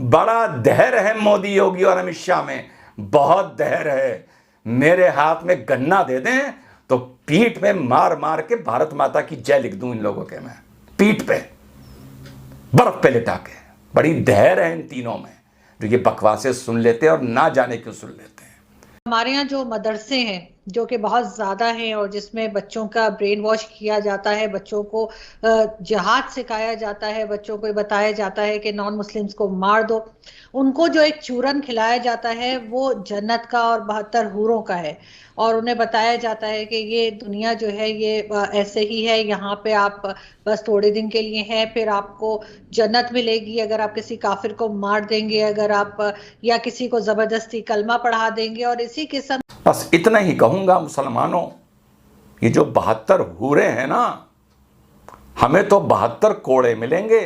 बड़ा धैर्य है मोदी, योगी और अमित शाह में, बहुत धैर्य है। मेरे हाथ में गन्ना दे दें तो पीठ में मार मार के भारत माता की जय लिख दूं इन लोगों के, मैं पीठ पे बर्फ पे लिटा के। बड़ी धैर्य है इन तीनों में, जो ये बकवासें सुन लेते हैं और ना जाने क्यों सुन लेते हैं। हमारे यहाँ जो मदरसे हैं जो कि बहुत ज्यादा हैं और जिसमें बच्चों का ब्रेन वॉश किया जाता है, बच्चों को जिहाद सिखाया जाता है, बच्चों को बताया जाता है कि नॉन मुस्लिम्स को मार दो, उनको जो एक चूरन खिलाया जाता है वो जन्नत का और 72 हूरों का है। और उन्हें बताया जाता है कि ये दुनिया जो है ये ऐसे ही है, यहाँ पे आप बस थोड़े दिन के लिए हैं, फिर आपको जन्नत मिलेगी अगर आप किसी काफिर को मार देंगे, अगर आप या किसी को जबरदस्ती कलमा पढ़ा देंगे। और इसी किस्म बस इतना ही कहूंगा मुसलमानों, ये जो 72 हूरे हैं ना, हमें तो 72 कोड़े मिलेंगे,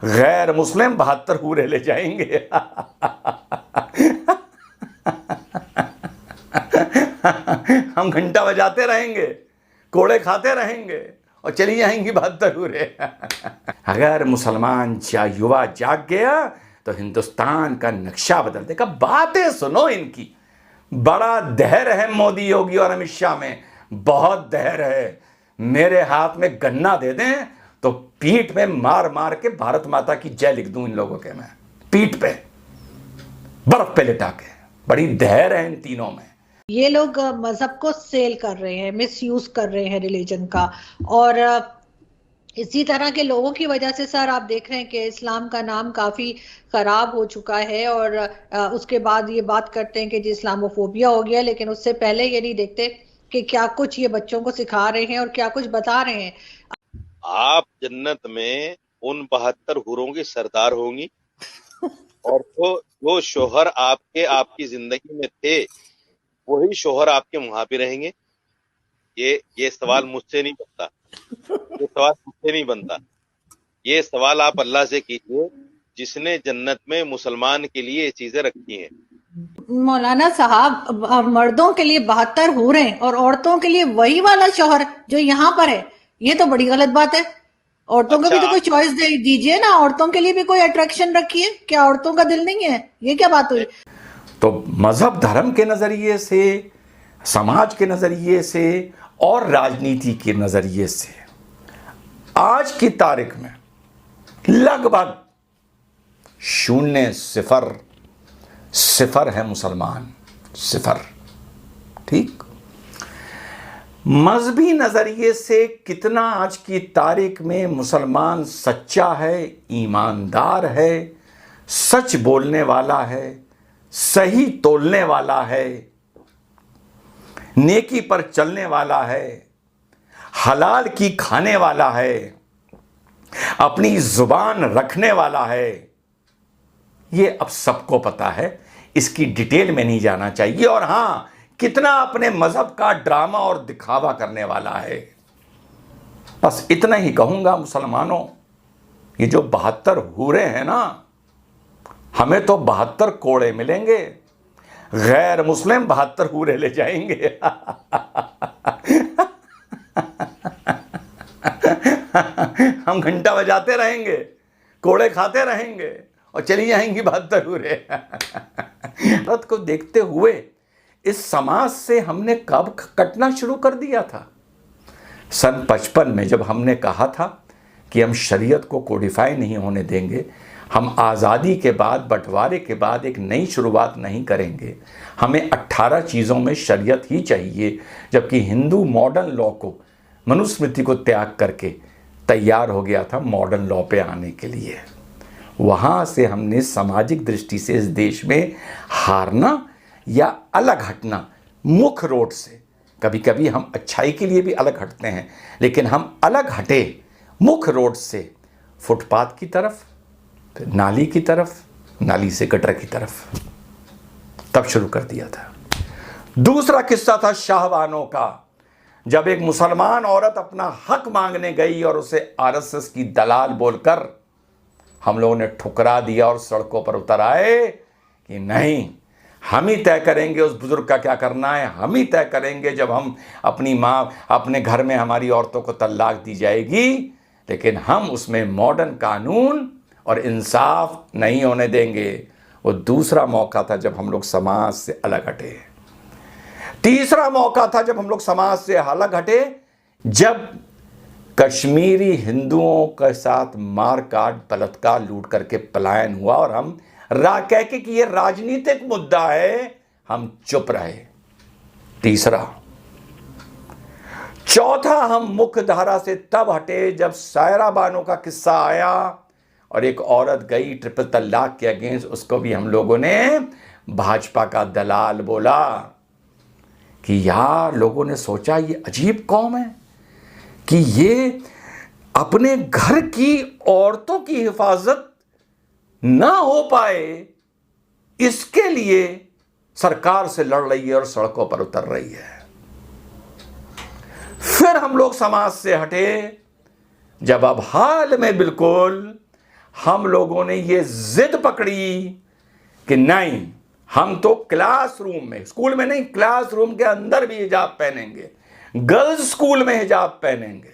गैर मुस्लिम 72 हूरे ले जाएंगे। हम घंटा बजाते रहेंगे, कोड़े खाते रहेंगे और चली जाएंगी 72 हूरे। अगर मुसलमान युवा जाग गया तो हिंदुस्तान का नक्शा बदल देगा। बातें सुनो इनकी, बड़ा धैर्य है मोदी, योगी और अमित शाह में, बहुत धैर्य है। मेरे हाथ में गन्ना दे दें तो पीठ में मार मार के भारत माता की जय लिख दूं इन लोगों के, मैं पीठ पे बर्फ पे लिटा के। बड़ी धैर्य है इन तीनों में। ये लोग मजहब को सेल कर रहे हैं, मिस यूज कर रहे हैं रिलीजन का। और इसी तरह के लोगों की वजह से सर आप देख रहे हैं कि इस्लाम का नाम काफी खराब हो चुका है। और उसके बाद ये बात करते हैं कि जी इस्लामोफोबिया हो गया, लेकिन उससे पहले ये नहीं देखते कि क्या कुछ ये बच्चों को सिखा रहे हैं और क्या कुछ बता रहे हैं। आप जन्नत में उन 72 हूरों की सरदार होंगी और जो शोहर आपकी जिंदगी में थे वही शोहर आपके वहां भी रहेंगे। ये सवाल मुझसे नहीं बनता, ये सवाल मुझसे नहीं बनता। ये सवाल आप अल्लाह से कीजिए जिसने जन्नत में मुसलमान के लिए ये चीजें रखी हैं। मौलाना साहब, मर्दों के लिए 72 हूरें हैं और औरतों के लिए वही वाला शौहर जो यहाँ पर है, ये तो बड़ी गलत बात है। औरतों को भी तो कोई चॉइस दे दीजिए ना, औरतों के लिए भी कोई अट्रैक्शन रखिए। क्या औरतों का दिल नहीं है? ये क्या बात हुई? तो मजहब धर्म के नजरिए से, समाज के नजरिए से और राजनीति के नजरिए से आज की तारीख में लगभग 0 0 है मुसलमान, 0। ठीक, मजहबी नजरिए से कितना आज की तारीख में मुसलमान सच्चा है, ईमानदार है, सच बोलने वाला है, सही तोलने वाला है, नेकी पर चलने वाला है, हलाल की खाने वाला है, अपनी जुबान रखने वाला है, ये अब सबको पता है। इसकी डिटेल में नहीं जाना चाहिए। और हां, कितना अपने मजहब का ड्रामा और दिखावा करने वाला है। बस इतना ही कहूंगा मुसलमानों, ये जो 72 हूरे हैं ना, हमें तो 72 कोड़े मिलेंगे, गैर मुस्लिम 72 हूरे ले जाएंगे। हम घंटा बजाते रहेंगे, कोड़े खाते रहेंगे और चली जाएंगी 72 हूरे। भारत को देखते हुए इस समाज से हमने कब कटना शुरू कर दिया था? सन 55 में जब हमने कहा था कि हम शरीयत को कोडिफाई नहीं होने देंगे, हम आज़ादी के बाद, बंटवारे के बाद एक नई शुरुआत नहीं करेंगे, हमें 18 चीज़ों में शरीयत ही चाहिए। जबकि हिंदू मॉडर्न लॉ को, मनुस्मृति को त्याग करके तैयार हो गया था मॉडर्न लॉ पे आने के लिए। वहाँ से हमने सामाजिक दृष्टि से इस देश में हारना या अलग हटना, मुख्य रोड से, कभी कभी हम अच्छाई के लिए भी अलग हटते हैं, लेकिन हम अलग हटे मुख्य रोड से फुटपाथ की तरफ, फिर नाली की तरफ, नाली से गटर की तरफ, तब शुरू कर दिया था। दूसरा किस्सा था शाहबानों का, जब एक मुसलमान औरत अपना हक मांगने गई और उसे आरएसएस की दलाल बोलकर हम लोगों ने ठुकरा दिया और सड़कों पर उतर आए कि नहीं, हम ही तय करेंगे उस बुजुर्ग का क्या करना है, हम ही तय करेंगे। जब हम अपनी माँ, अपने घर में हमारी औरतों को तलाक दी जाएगी, लेकिन हम उसमें मॉडर्न कानून और इंसाफ नहीं होने देंगे। वो दूसरा मौका था जब हम लोग समाज से अलग हटे। तीसरा मौका था जब हम लोग समाज से अलग हटे, जब कश्मीरी हिंदुओं के साथ मार काट बलात्कार लूट करके पलायन हुआ और हम कह के कि ये राजनीतिक मुद्दा है, हम चुप रहे। तीसरा। चौथा, हम मुख्य धारा से तब हटे जब सायरा बानो का किस्सा आया और एक औरत गई ट्रिपल तलाक के अगेंस्ट, उसको भी हम लोगों ने भाजपा का दलाल बोला कि यार लोगों ने सोचा ये अजीब कौम है कि ये अपने घर की औरतों की हिफाजत ना हो पाए, इसके लिए सरकार से लड़ रही है और सड़कों पर उतर रही है। फिर हम लोग समाज से हटे जब अब हाल में बिल्कुल हम लोगों ने ये जिद पकड़ी कि नहीं, हम तो क्लासरूम में, स्कूल में नहीं, क्लासरूम के अंदर भी हिजाब पहनेंगे, गर्ल्स स्कूल में हिजाब पहनेंगे,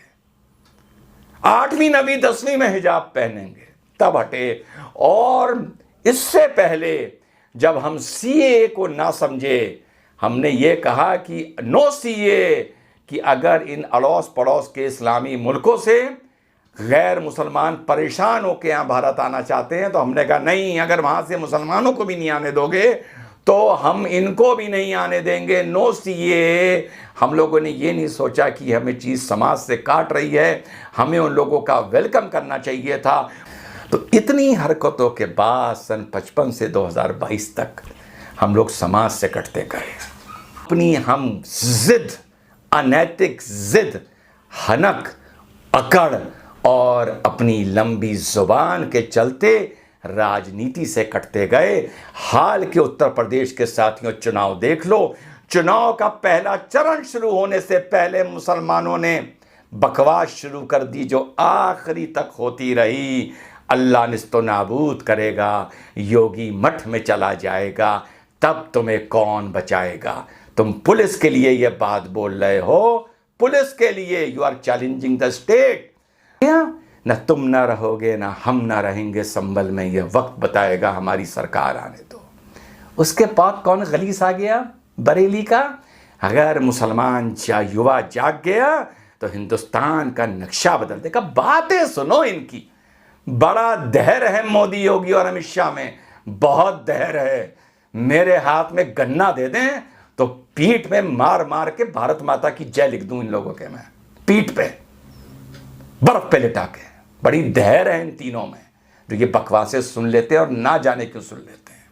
8वीं 9वीं 10वीं में हिजाब पहनेंगे, तब हटे। और इससे पहले जब हम सीए को ना समझे, हमने ये कहा कि नो सीए, कि अगर इन अड़ोस पड़ोस के इस्लामी मुल्कों से गैर मुसलमान परेशान होकर यहाँ भारत आना चाहते हैं तो हमने कहा नहीं, अगर वहाँ से मुसलमानों को भी नहीं आने दोगे तो हम इनको भी नहीं आने देंगे, नो सीए। हम लोगों ने ये नहीं सोचा कि हमें चीज़ समाज से काट रही है, हमें उन लोगों का वेलकम करना चाहिए था। तो इतनी हरकतों के बाद सन 55 से 2022 तक हम लोग समाज से कटते गए। अपनी हम जिद, अनैतिक जिद, हनक, अकड़ और अपनी लंबी जुबान के चलते राजनीति से कटते गए। हाल के उत्तर प्रदेश के साथियों चुनाव देख लो। चुनाव का पहला चरण शुरू होने से पहले मुसलमानों ने बकवास शुरू कर दी जो आखिरी तक होती रही। अल्लाह निस्तो नाबूद करेगा, योगी मठ में चला जाएगा, तब तुम्हें कौन बचाएगा। तुम पुलिस के लिए यह बात बोल रहे हो, पुलिस के लिए you are challenging the state. न तुम न रहोगे ना हम न रहेंगे संभल में, यह वक्त बताएगा, हमारी सरकार आने दो। उसके बाद कौन गलीस आ गया बरेली का, अगर मुसलमान युवा जाग गया तो हिंदुस्तान का नक्शा बदल देगा। बातें सुनो इनकी, बड़ा धैर्य है मोदी, योगी और अमित शाह में, बहुत धैर्य है। मेरे हाथ में गन्ना दे दें तो पीठ में मार मार के भारत माता की जय लिख दूं इन लोगों के, मैं पीठ पे बर्फ पे लिटा के। बड़ी धैर्य है इन तीनों में जो ये बकवासें सुन लेते हैं और ना जाने क्यों सुन लेते हैं।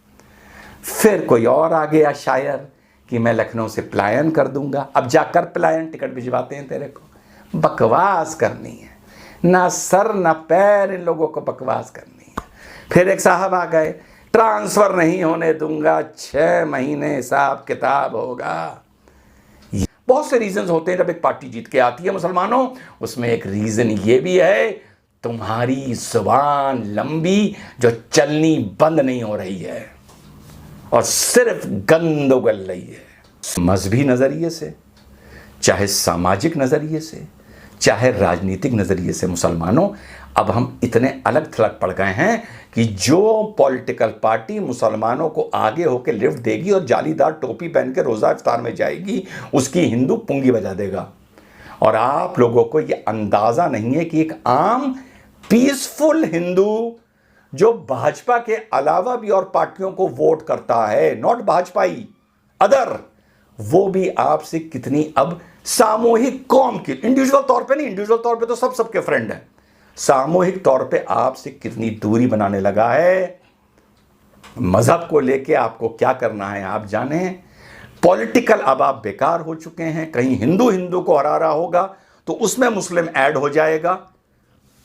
फिर कोई और आ गया शायर कि मैं लखनऊ से पलायन कर दूंगा, अब जाकर पलायन, टिकट भिजवाते हैं तेरे को। बकवास करनी है, ना सर ना पैर इन लोगों को बकवास करनी है। फिर एक साहब आ गए, ट्रांसफर नहीं होने दूंगा, 6 महीने हिसाब किताब होगा। बहुत से रीजंस होते हैं जब एक पार्टी जीत के आती है मुसलमानों, उसमें एक रीजन ये भी है तुम्हारी जुबान लंबी जो चलनी बंद नहीं हो रही है और सिर्फ गंद उगल रही है। मजहबी नजरिए से, चाहे सामाजिक नजरिए से, चाहे राजनीतिक नजरिए से मुसलमानों अब हम इतने अलग थलग पड़ गए हैं कि जो पॉलिटिकल पार्टी मुसलमानों को आगे होकर लिफ्ट देगी और जालीदार टोपी पहन के रोज़ा इफ्तार में जाएगी, उसकी हिंदू पुंगी बजा देगा। और आप लोगों को ये अंदाज़ा नहीं है कि एक आम पीसफुल हिंदू जो भाजपा के अलावा भी और पार्टियों को वोट करता है, नॉट भाजपाई, अदर, वो भी आपसे कितनी अब सामूहिक कौम की, इंडिविजुअल तौर पे नहीं, इंडिविजुअल तौर पे तो सब सबके फ्रेंड हैं, सामूहिक तौर पे आपसे कितनी दूरी बनाने लगा है। मजहब को लेके आपको क्या करना है आप जाने। पॉलिटिकल अब आप बेकार हो चुके हैं। कहीं हिंदू हिंदू को हरा रहा होगा तो उसमें मुस्लिम ऐड हो जाएगा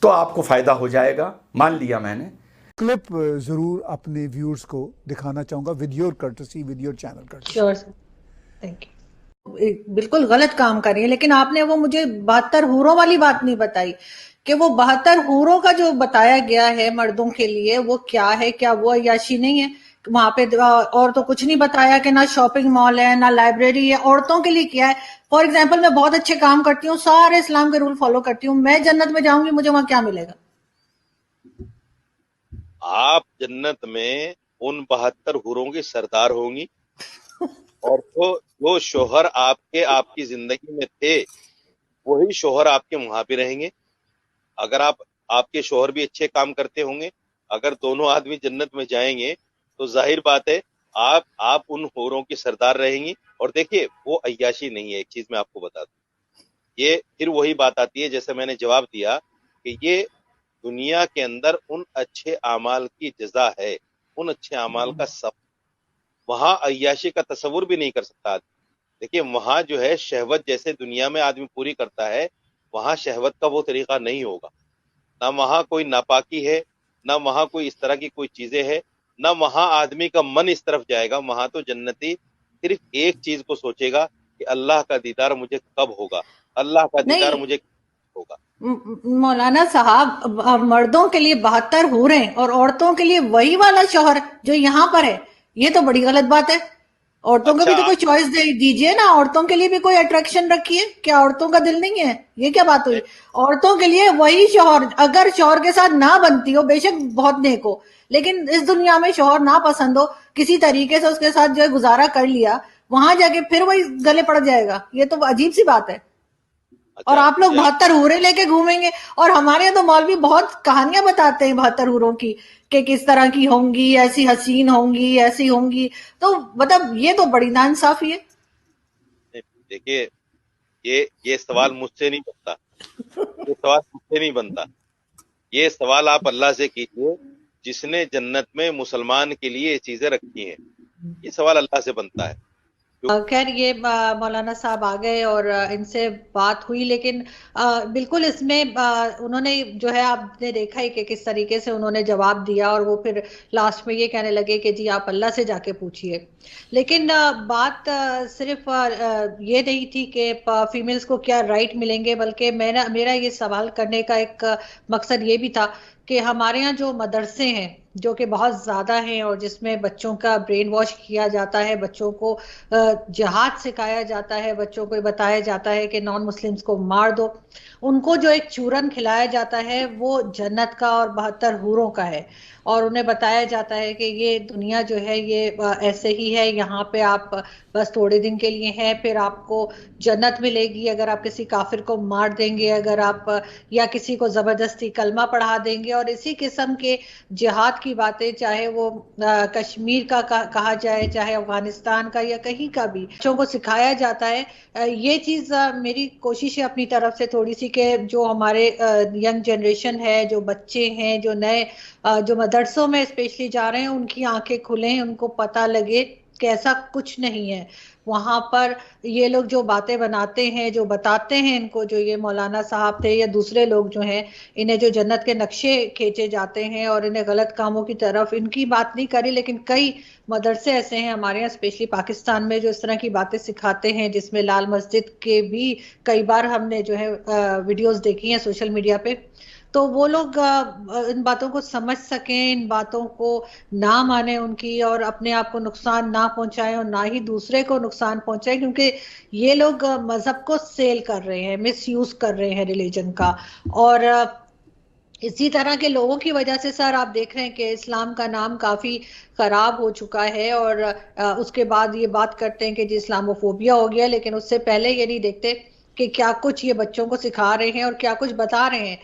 तो आपको फायदा हो जाएगा। मान लिया मैंने। क्लिप जरूर अपने व्यूअर्स को दिखाना चाहूंगा with your courtesy, with your channel courtesy. Sure sir, thank you. बिल्कुल गलत काम कर रही है, लेकिन आपने वो मुझे 72 हूरों वाली बात नहीं बताई कि वो 72 हूरों का जो बताया गया है मर्दों के लिए वो क्या है, क्या वो अय्याशी नहीं है वहां पे। और तो कुछ नहीं बताया कि ना शॉपिंग मॉल है ना लाइब्रेरी है, औरतों के लिए क्या है। फॉर एग्जाम्पल मैं बहुत अच्छे काम करती हूँ, सारे इस्लाम के रूल फॉलो करती हूँ, मैं जन्नत में जाऊंगी, मुझे वहां क्या मिलेगा? आप जन्नत में उन 72 हूरों की सरदार होंगी और जो शोहर आपकी जिंदगी में थे वही शोहर आपके वहां भी रहेंगे। अगर आपके शोहर भी अच्छे काम करते होंगे, अगर दोनों आदमी जन्नत में जाएंगे तो जाहिर बात है आप उन हूरों की सरदार रहेंगी। और देखिए वो अय्याशी नहीं है, एक चीज मैं आपको बता दूं, ये फिर वही बात आती है जैसे मैंने जवाब दिया कि ये दुनिया के अंदर उन अच्छे अमाल की जजा है, उन अच्छे अमाल का सब। वहां अय्याशी का तस्वुर भी नहीं कर सकता आदमी। देखिए वहां जो है शहवत जैसे दुनिया में आदमी पूरी करता है, वहां शहवत का वो तरीका नहीं होगा। ना वहां कोई नापाकी है, ना वहां कोई इस तरह की कोई चीजें है, ना वहां आदमी का मन इस तरफ जाएगा। वहां तो जन्नती सिर्फ एक चीज को सोचेगा कि अल्लाह का दीदार मुझे कब होगा, अल्लाह का दीदार नहीं मुझे कब होगा। मौलाना साहब, मर्दों के लिए 72 हूरें और औरतों के लिए वही वाला शौहर जो यहाँ पर है, ये तो बड़ी गलत बात है। औरतों को भी अच्छा तो कोई चॉइस दीजिए ना, औरतों के लिए भी कोई अट्रैक्शन रखिए। क्या औरतों का दिल नहीं है? ये क्या बात हुई? औरतों के लिए वही शौहर, अगर शौहर के साथ ना बनती हो, बेशक बहुत नेक हो, लेकिन इस दुनिया में शौहर ना पसंद हो, किसी तरीके से उसके साथ जो है गुजारा कर लिया, वहां जाके फिर वही गले पड़ जाएगा, ये तो अजीब सी बात है। और अच्छा आप लोग मुझे 72 हूरें लेके घूमेंगे, और हमारे यहाँ तो मौलवी बहुत कहानियां बताते हैं 72 हूरों की, कि किस तरह की होंगी, ऐसी हसीन होंगी, ऐसी होंगी। तो मतलब ये तो बड़ी नाइंसाफी है। देखिए ये सवाल मुझसे नहीं बनता, ये सवाल मुझसे नहीं बनता। ये सवाल आप अल्लाह से कीजिए जिसने जन्नत में मुसलमान के लिए ये चीजें रखी हैं। ये सवाल अल्लाह से बनता है। खैर ये मौलाना साहब आ गए और इनसे बात हुई, लेकिन बिल्कुल इसमें उन्होंने जो है, आपने देखा ही कि किस तरीके से उन्होंने जवाब दिया, और वो फिर लास्ट में ये कहने लगे कि जी आप अल्लाह से जाके पूछिए। लेकिन बात सिर्फ ये नहीं थी कि फीमेल्स को क्या राइट मिलेंगे, बल्कि मेरा ये सवाल करने का एक मकसद ये भी था कि हमारे यहाँ जो मदरसे हैं, जो कि बहुत ज़्यादा हैं, और जिसमें बच्चों का ब्रेन वॉश किया जाता है, बच्चों को जिहाद सिखाया जाता है, बच्चों को बताया जाता है कि नॉन मुस्लिम्स को मार दो, उनको जो एक चूरन खिलाया जाता है वो जन्नत का और 72 हूरों का है। और उन्हें बताया जाता है कि ये दुनिया जो है ये ऐसे ही है, यहाँ पे आप बस थोड़े दिन के लिए हैं, फिर आपको जन्नत मिलेगी अगर आप किसी काफिर को मार देंगे, अगर आप या किसी को जबरदस्ती कलमा पढ़ा देंगे। और इसी किस्म के जिहाद की बातें, चाहे वो कश्मीर का कहा जाए, चाहे अफगानिस्तान का, या कहीं का भी बच्चों को सिखाया जाता है। ये चीज मेरी कोशिश है अपनी तरफ से थोड़ी सी, कि जो हमारे यंग जनरेशन है, जो बच्चे हैं, जो नए जो मदरसों में स्पेशली जा रहे हैं, उनकी आंखें खुलें, उनको पता लगे कि ऐसा कुछ नहीं है। वहां पर ये लोग जो बातें बनाते हैं, जो बताते हैं इनको, जो ये मौलाना साहब थे या दूसरे लोग जो हैं, इन्हें जो जन्नत के नक्शे खींचे जाते हैं और इन्हें गलत कामों की तरफ, इनकी बात नहीं करी, लेकिन कई मदरसे ऐसे हैं हमारे यहाँ स्पेशली पाकिस्तान में जो इस तरह की बातें सिखाते हैं, जिसमें लाल मस्जिद के भी कई बार हमने जो है वीडियोस देखी हैं सोशल मीडिया पे। तो वो लोग इन बातों को समझ सकें, इन बातों को ना माने उनकी, और अपने आप को नुकसान ना पहुंचाएं और ना ही दूसरे को नुकसान पहुंचाएं, क्योंकि ये लोग मजहब को सेल कर रहे हैं, मिस यूज कर रहे हैं रिलीजन का। और इसी तरह के लोगों की वजह से सर आप देख रहे हैं कि इस्लाम का नाम काफी खराब हो चुका है। और उसके बाद ये बात करते हैं कि जी इस्लामोफोबिया हो गया, लेकिन उससे पहले ये नहीं देखते कि क्या कुछ ये बच्चों को सिखा रहे हैं और क्या कुछ बता रहे हैं।